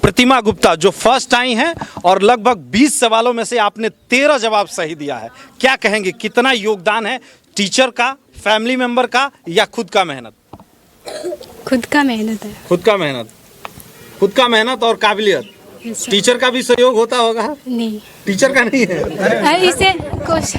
प्रतिमा गुप्ता जो फर्स्ट आई हैं और लगभग 20 सवालों में से आपने 13 जवाब सही दिया है। क्या कहेंगे, कितना योगदान है टीचर का, फैमिली मेंबर का या खुद का मेहनत? खुद का मेहनत है। खुद का मेहनत, खुद का मेहनत और काबिलियत। टीचर का भी सहयोग होता होगा? नहीं, टीचर का नहीं है इसे कुछ।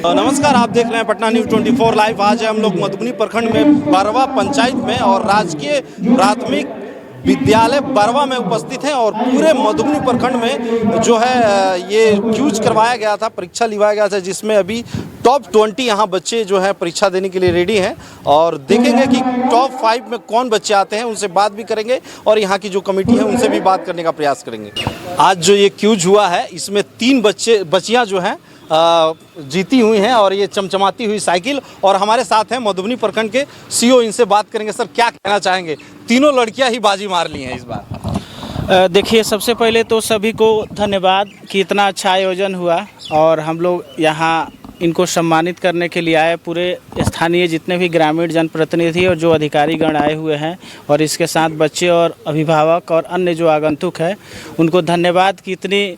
नमस्कार, आप देख रहे हैं पटना न्यूज़ 24 लाइव। आज है हम लोग मधुबनी प्रखंड में बरवा पंचायत में और राजकीय प्राथमिक विद्यालय बरवा में उपस्थित हैं और पूरे मधुबनी प्रखंड में जो है ये क्यूज करवाया गया था, परीक्षा लिवाया गया था, जिसमें अभी टॉप 20 यहाँ बच्चे जो है परीक्षा देने के लिए रेडी हैं और देखेंगे कि टॉप 5 में कौन बच्चे आते हैं। उनसे बात भी करेंगे और यहाँ की जो कमेटी है उनसे भी बात करने का प्रयास करेंगे। आज जो ये क्यूज हुआ है इसमें 3 बच्चियाँ जो हैं जीती हुई हैं और ये चमचमाती हुई साइकिल। और हमारे साथ हैं मधुबनी प्रखंड के सीईओ, इनसे बात करेंगे। सर, क्या कहना चाहेंगे? तीनों लड़कियां ही बाजी मार ली हैं इस बार। देखिए, सबसे पहले तो सभी को धन्यवाद कि इतना अच्छा आयोजन हुआ और हम लोग यहाँ इनको सम्मानित करने के लिए आए। पूरे स्थानीय जितने भी ग्रामीण जनप्रतिनिधि और जो अधिकारीगण आए हुए हैं और इसके साथ बच्चे और अभिभावक और अन्य जो आगंतुक है उनको धन्यवाद कि इतनी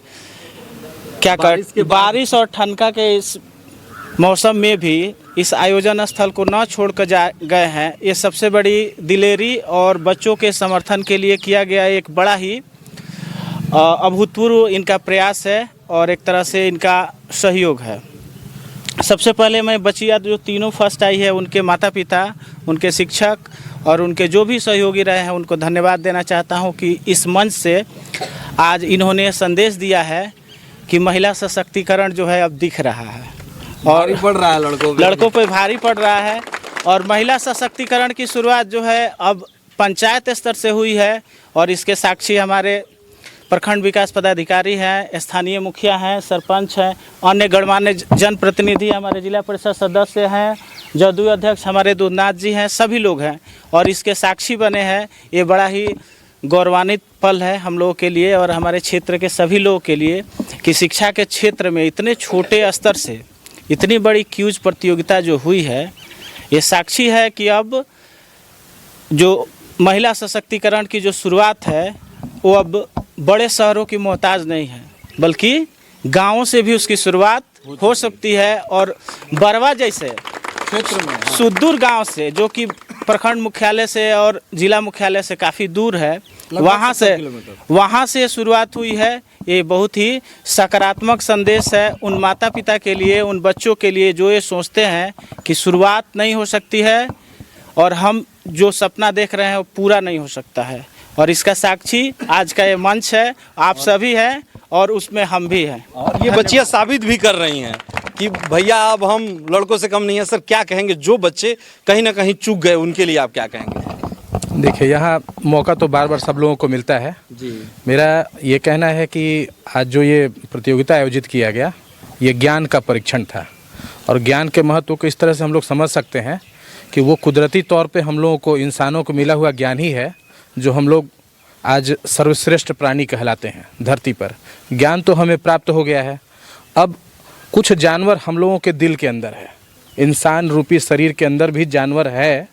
बारिश और ठनका के इस मौसम में भी इस आयोजन स्थल को न छोड़कर गए हैं। ये सबसे बड़ी दिलेरी और बच्चों के समर्थन के लिए किया गया एक बड़ा ही अभूतपूर्व इनका प्रयास है और एक तरह से इनका सहयोग है। सबसे पहले मैं बच्चियाँ जो तीनों फर्स्ट आई है उनके माता पिता, उनके शिक्षक और उनके जो भी सहयोगी रहे हैं उनको धन्यवाद देना चाहता हूँ कि इस मंच से आज इन्होंने संदेश दिया है कि महिला सशक्तिकरण जो है अब दिख रहा है और भारी पड़ रहा है लड़कों पे भारी पड़ रहा है। और महिला सशक्तिकरण की शुरुआत जो है अब पंचायत स्तर से हुई है और इसके साक्षी हमारे प्रखंड विकास पदाधिकारी हैं, स्थानीय मुखिया हैं, सरपंच हैं, अन्य गणमान्य जनप्रतिनिधि हमारे जिला परिषद सदस्य हैं, जदयू अध्यक्ष हमारे दूधनाथ जी हैं, सभी लोग हैं और इसके साक्षी बने हैं। ये बड़ा ही गौरवान्वित पल है हम लोगों के लिए और हमारे क्षेत्र के सभी लोगों के लिए कि शिक्षा के क्षेत्र में इतने छोटे स्तर से इतनी बड़ी क्यूज प्रतियोगिता जो हुई है, ये साक्षी है कि अब जो महिला सशक्तिकरण की जो शुरुआत है वो अब बड़े शहरों की मोहताज नहीं है, बल्कि गाँवों से भी उसकी शुरुआत हो सकती है। और बरवा जैसे क्षेत्र में सुदूर गांव से, जो कि प्रखंड मुख्यालय से और जिला मुख्यालय से काफ़ी दूर है, वहाँ से शुरुआत हुई है। ये बहुत ही सकारात्मक संदेश है उन माता पिता के लिए, उन बच्चों के लिए जो ये सोचते हैं कि शुरुआत नहीं हो सकती है और हम जो सपना देख रहे हैं वो पूरा नहीं हो सकता है। और इसका साक्षी आज का ये मंच है, आप सभी हैं और उसमें हम भी हैं। और ये बच्चियाँ साबित भी कर रही हैं कि भैया अब हम लड़कों से कम नहीं है। सर, क्या कहेंगे, जो बच्चे कहीं ना कहीं चूक गए उनके लिए आप क्या कहेंगे? देखिए, यहाँ मौका तो बार बार सब लोगों को मिलता है जी। मेरा ये कहना है कि आज जो ये प्रतियोगिता आयोजित किया गया ये ज्ञान का परीक्षण था और ज्ञान के महत्व को इस तरह से हम लोग समझ सकते हैं कि वो कुदरती तौर पे हम लोगों को, इंसानों को मिला हुआ ज्ञान ही है जो हम लोग आज सर्वश्रेष्ठ प्राणी कहलाते हैं धरती पर। ज्ञान तो हमें प्राप्त हो गया है, अब कुछ जानवर हम लोगों के दिल के अंदर है, इंसान रूपी शरीर के अंदर भी जानवर है,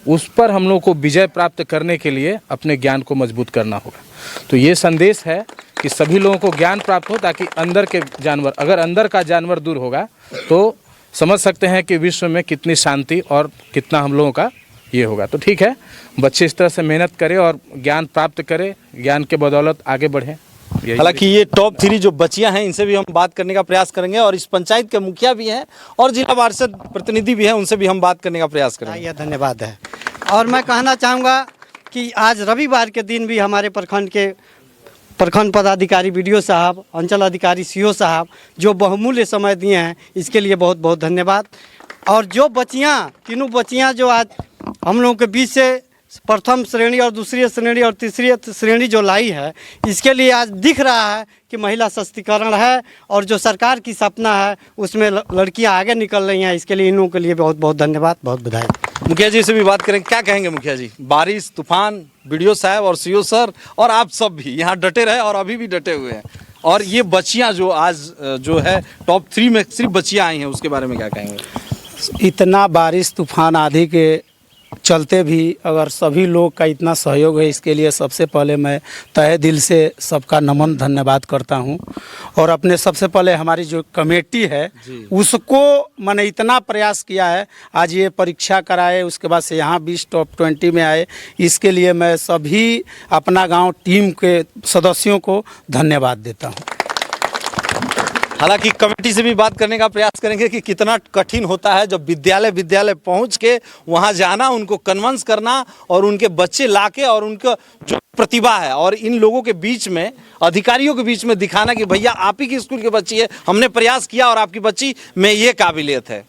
उस पर हम लोगों को विजय प्राप्त करने के लिए अपने ज्ञान को मजबूत करना होगा। तो ये संदेश है कि सभी लोगों को ज्ञान प्राप्त हो ताकि अंदर के जानवर, अगर अंदर का जानवर दूर होगा तो समझ सकते हैं कि विश्व में कितनी शांति और कितना हम लोगों का ये होगा। तो ठीक है, बच्चे इस तरह से मेहनत करें और ज्ञान प्राप्त करें, ज्ञान के बदौलत आगे बढ़ें। हालांकि ये टॉप 3 जो बच्चियां हैं इनसे भी हम बात करने का प्रयास करेंगे और इस पंचायत के मुखिया भी हैं और जिला पार्षद प्रतिनिधि भी हैं, उनसे भी हम बात करने का प्रयास करेंगे। यह धन्यवाद है। और मैं कहना चाहूँगा कि आज रविवार के दिन भी हमारे प्रखंड पदाधिकारी बीडीओ साहब, अंचल अधिकारी सीओ साहब जो बहुमूल्य समय दिए हैं, इसके लिए बहुत बहुत धन्यवाद। और जो बच्चियाँ, तीनों बच्चियाँ जो आज हम लोगों के बीच से प्रथम श्रेणी और दूसरी श्रेणी और तीसरी श्रेणी जो लाई है, इसके लिए आज दिख रहा है कि महिला सशक्तिकरण है और जो सरकार की सपना है उसमें लड़कियां आगे निकल रही हैं। इसके लिए इन लोगों के लिए बहुत बहुत धन्यवाद, बहुत बधाई। मुखिया जी से भी बात करें, क्या कहेंगे मुखिया जी? बारिश, तूफान, बीडीओ साहब और सीओ सर और आप सब भी यहाँ डटे रहे और अभी भी डटे हुए हैं, और ये बच्चियाँ जो आज जो है टॉप 3 में सिर्फ बच्चियाँ आई हैं, उसके बारे में क्या कहेंगे? इतना बारिश, तूफान, आंधी के चलते भी अगर सभी लोग का इतना सहयोग है, इसके लिए सबसे पहले मैं तहे दिल से सबका नमन धन्यवाद करता हूं। और अपने सबसे पहले हमारी जो कमेटी है उसको मैंने इतना प्रयास किया है, आज ये परीक्षा कराए, उसके बाद से यहाँ 20 टॉप 20 में आए, इसके लिए मैं सभी अपना गांव टीम के सदस्यों को धन्यवाद देता हूं। हालांकि कमेटी से भी बात करने का प्रयास करेंगे कि कितना कठिन होता है जब विद्यालय पहुंच के वहां जाना, उनको कन्विंस करना और उनके बच्चे लाके और उनका जो प्रतिभा है और इन लोगों के बीच में, अधिकारियों के बीच में दिखाना कि भैया आप ही की स्कूल की बच्ची है, हमने प्रयास किया और आपकी बच्ची में ये काबिलियत है।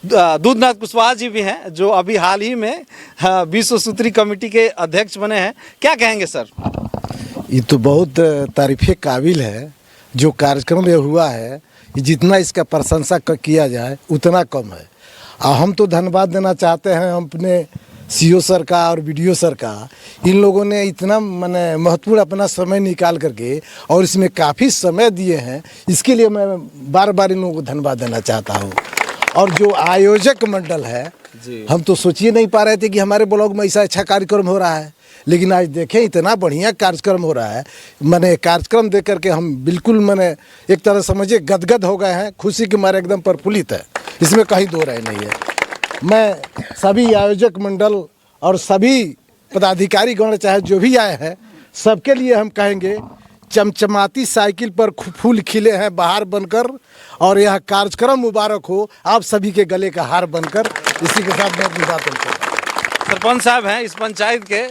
दूधनाथ कुशवाहा जी भी हैं जो अभी हाल ही में विश्व सूत्री कमेटी के अध्यक्ष बने हैं। क्या कहेंगे सर? ये तो बहुत तारीफ़े काबिल है जो कार्यक्रम ये हुआ है, ये जितना इसका प्रशंसा किया जाए उतना कम है। और हम तो धन्यवाद देना चाहते हैं अपने सीओ सर का और वीडियो सर का। इन लोगों ने इतना माने महत्वपूर्ण अपना समय निकाल करके और इसमें काफ़ी समय दिए हैं, इसके लिए मैं बार बार इन लोगों को धन्यवाद देना चाहता हूँ। और जो आयोजक मंडल है, हम तो सोच ही नहीं पा रहे थे कि हमारे ब्लॉक में ऐसा अच्छा कार्यक्रम हो रहा है, लेकिन आज देखें इतना बढ़िया कार्यक्रम हो रहा है। मैंने कार्यक्रम देख करके हम बिल्कुल मैंने एक तरह समझिए गदगद हो गए हैं, खुशी के मारे एकदम प्रफुल्लित है, इसमें कहीं दो राय नहीं है। मैं सभी आयोजक मंडल और सभी पदाधिकारी गण चाहे जो भी आए हैं, सबके लिए हम कहेंगे चमचमाती साइकिल पर फूल खिले हैं बाहर बनकर, और यह कार्यक्रम मुबारक हो आप सभी के गले का हार बनकर। इसी के साथ मैं अपनी बात करता हूं। सरपंच साहब हैं इस पंचायत के,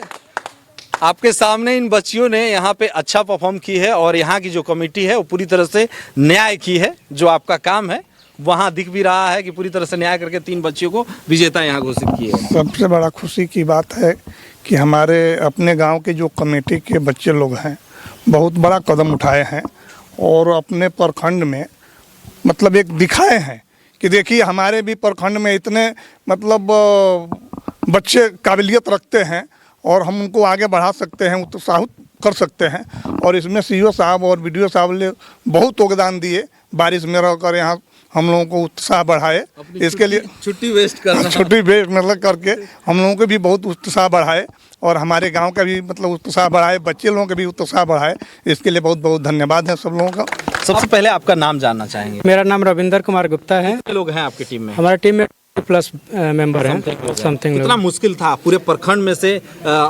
आपके सामने इन बच्चियों ने यहाँ पे अच्छा परफॉर्म की है और यहाँ की जो कमेटी है वो पूरी तरह से न्याय की है। जो आपका काम है वहाँ दिख भी रहा है कि पूरी तरह से न्याय करके 3 बच्चियों को विजेता यहाँ घोषित किए। सबसे बड़ा खुशी की बात है कि हमारे अपने गांव के जो कमेटी के बच्चे लोग हैं बहुत बड़ा कदम उठाए हैं और अपने प्रखंड में मतलब एक दिखाए हैं कि देखिए हमारे भी प्रखंड में इतने मतलब बच्चे काबिलियत रखते हैं और हम उनको आगे बढ़ा सकते हैं, उत्साहित कर सकते हैं। और इसमें सीईओ साहब और वीडियो साहब ने बहुत योगदान दिए, बारिश में रहकर यहाँ हम लोगों को उत्साह बढ़ाए। इसके लिए छुट्टी वेस्ट करना, छुट्टी वेस्ट मतलब करके हम लोगों को भी बहुत उत्साह बढ़ाए और हमारे गांव का भी मतलब उत्साह बढ़ाए, बच्चे लोगों का भी उत्साह बढ़ाए। इसके लिए बहुत बहुत धन्यवाद है सब लोगों का। सबसे पहले आपका नाम जानना चाहेंगे। मेरा नाम रविंदर कुमार गुप्ता है। कितने लोग हैं आपकी टीम में? हमारी टीम में प्लस मेंबर हैं, समथिंग। कितना मुश्किल था पूरे प्रखंड में से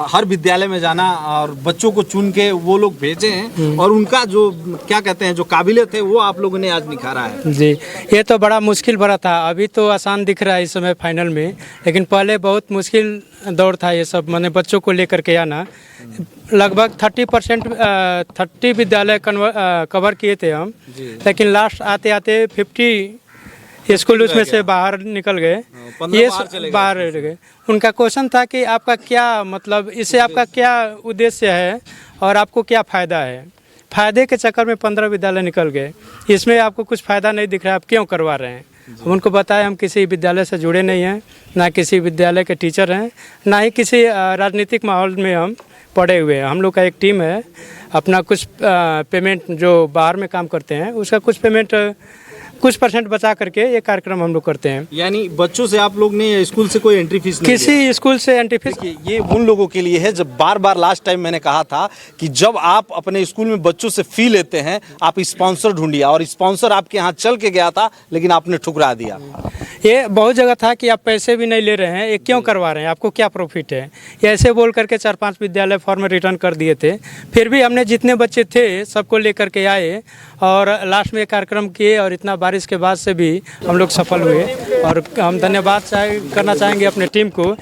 हर विद्यालय में जाना और बच्चों को चुन के वो लोग भेजे हैं और उनका जो क्या कहते हैं जो काबिलियत है वो आप लोगों ने आज निखारा है। जी, ये तो बड़ा मुश्किल भरा था। अभी तो आसान दिख रहा है इस समय फाइनल में, लेकिन पहले बहुत मुश्किल दौर था। ये सब मैंने बच्चों को लेकर के आना, लगभग 30% विद्यालय कवर किए थे हम, लेकिन लास्ट आते आते 50 स्कूल उसमें से बाहर निकल गए। ये बाहर रह गए। उनका क्वेश्चन था कि आपका क्या मतलब, इससे आपका क्या उद्देश्य है और आपको क्या फ़ायदा है। फ़ायदे के चक्कर में 15 विद्यालय निकल गए। इसमें आपको कुछ फ़ायदा नहीं दिख रहा है, आप क्यों करवा रहे हैं। हम उनको बताया हम किसी विद्यालय से जुड़े नहीं हैं, ना किसी विद्यालय के टीचर हैं, ना ही किसी राजनीतिक माहौल में हम पड़े हुए हैं। हम लोग का एक टीम है, अपना कुछ पेमेंट जो बाहर में काम करते हैं उसका कुछ पेमेंट कुछ % बचा करके ये कार्यक्रम हम लोग करते हैं। यानी बच्चों से आप लोग ने स्कूल से कोई एंट्री फीस नहीं किसी स्कूल से एंट्री फीस। ये उन लोगों के लिए है जब बार बार लास्ट टाइम मैंने कहा था कि जब आप अपने स्कूल में बच्चों से फी लेते हैं आप स्पॉन्सर ढूंढिए, और स्पॉन्सर आपके यहाँ चल के गया था लेकिन आपने ठुकरा दिया। ये बहुत जगह था कि आप पैसे भी नहीं ले रहे हैं, ये क्यों करवा रहे हैं, आपको क्या प्रॉफिट है। ये ऐसे बोल करके 4-5 विद्यालय फॉर्म रिटर्न कर दिए थे। फिर भी हमने जितने बच्चे थे सबको लेकर के आए और लास्ट में कार्यक्रम किए, और इतना बारिश के बाद से भी हम लोग सफल हुए। और हम धन्यवाद करना चाहेंगे अपने टीम को।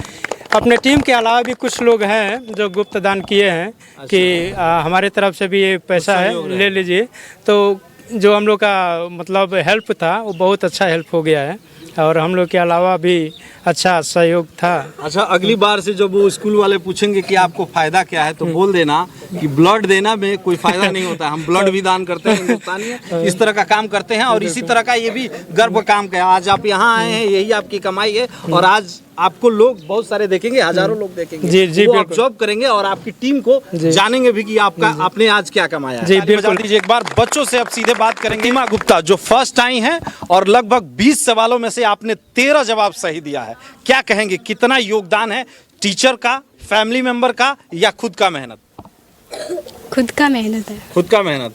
अपने टीम के अलावा भी कुछ लोग हैं जो गुप्त दान किए हैं कि हमारे तरफ से भी ये पैसा है, ले लीजिए। तो जो हम लोग का मतलब हेल्प था वो बहुत अच्छा हेल्प हो गया है, और हम लोग के अलावा भी अच्छा सहयोग था। अच्छा, अगली बार से जब वो स्कूल वाले पूछेंगे कि आपको फ़ायदा क्या है तो बोल देना कि ब्लड देना में कोई फ़ायदा नहीं होता, हम ब्लड भी दान करते हैं, हिंदुस्तानी इस तरह का काम करते हैं। और इसी तरह का ये भी गर्व काम का है। आज आप यहाँ आए हैं, यही आपकी कमाई है, और आज आपको लोग बहुत सारे देखेंगे, हजारों लोग देखेंगे। जी जी, वो ऑब्जर्व करेंगे और आपकी टीम को जानेंगे भी कि आपका आपने आज क्या कमाया है। जी बिल्कुल। एक बार बच्चों से अब सीधे बात करेंगे। रीमा गुप्ता जो फर्स्ट आई हैं और लगभग 20 सवालों में से आपने 13 जवाब सही दिया है, क्या कहेंगे, कितना योगदान है टीचर का, फैमिली मेंबर का या खुद का मेहनत? खुद का मेहनत है। खुद का मेहनत,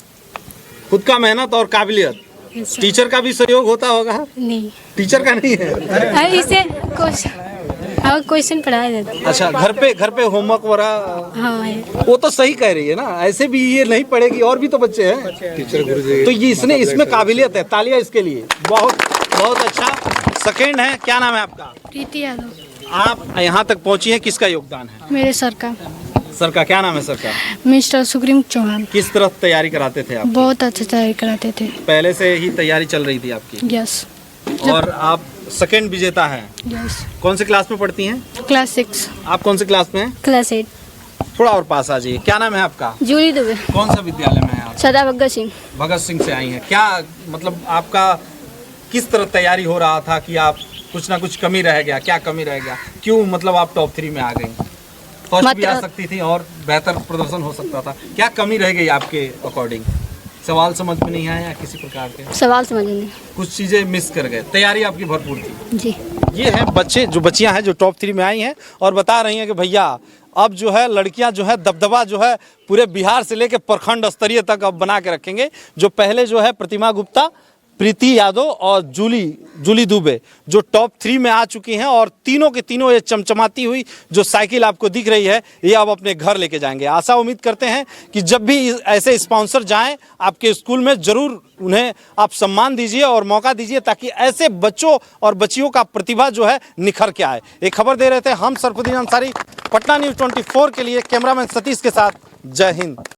खुद का मेहनत और काबिलियत। Yes, sir. टीचर का भी सहयोग होता होगा? नहीं, टीचर का नहीं है। इसे क्वेश्चन पढ़ाया जाता है। अच्छा, घर पे होमवर्क वगैरह? हाँ है। वो तो सही कह रही है ना, ऐसे भी ये नहीं पढ़ेगी, और भी तो बच्चे हैं। टीचर गुरुजी, तो ये इसमें काबिलियत है, तालियां इसके लिए। बहुत बहुत अच्छा। सेकंड है, क्या नाम है आपका? प्रीति यादव। आप यहाँ तक पहुँची हैं, किसका योगदान है? मेरे सर का। सर का क्या नाम है? सर का मिस्टर सुग्रीम चौहान। किस तरह तैयारी कराते थे आप? बहुत अच्छे तैयारी कराते थे। पहले से ही तैयारी चल रही थी आपकी? यस। और आप सेकंड विजेता हैं? यस। कौन से क्लास में पढ़ती हैं? क्लास 6। आप कौन से क्लास में हैं? क्लास 8। थोड़ा और पास आ जाइए। क्या नाम है आपका? जूली दुबे। कौन सा विद्यालय में है आप? सदा भगत सिंह। भगत सिंह से आई हैं। क्या मतलब आपका किस तरह तैयारी हो रहा था कि आप कुछ ना कुछ कमी रह गया? क्या कमी रह गया? क्यों मतलब आप टॉप 3 में आ गई? फर्स्ट भी आ सकती थी और बेहतर प्रदर्शन हो सकता था। क्या कमी रह गई आपके अकॉर्डिंग? सवाल समझ में नहीं आया किसी प्रकार के? सवाल समझ नहीं। कुछ चीज़ें मिस कर गए? तैयारी आपकी भरपूर थी? जी। ये हैं बच्चे, जो बच्चियां हैं जो टॉप 3 में आई हैं और बता रही हैं कि भैया अब जो है लड़कियां जो है दबदबा जो है पूरे बिहार से लेकर प्रखंड स्तरीय तक अब बना के रखेंगे। जो पहले जो है प्रतिमा गुप्ता, प्रीति यादव और जूली दुबे जो टॉप 3 में आ चुकी हैं, और तीनों के तीनों ये चमचमाती हुई जो साइकिल आपको दिख रही है, ये अब अपने घर लेके जाएंगे। आशा उम्मीद करते हैं कि जब भी ऐसे स्पॉन्सर जाएं आपके स्कूल में, ज़रूर उन्हें आप सम्मान दीजिए और मौका दीजिए, ताकि ऐसे बच्चों और बच्चियों का प्रतिभा जो है निखर के आए। एक खबर दे रहे थे हम सरफुद्दीन अंसारी, पटना न्यूज़ 24 के लिए। कैमरामैन सतीश के साथ, जय हिंद।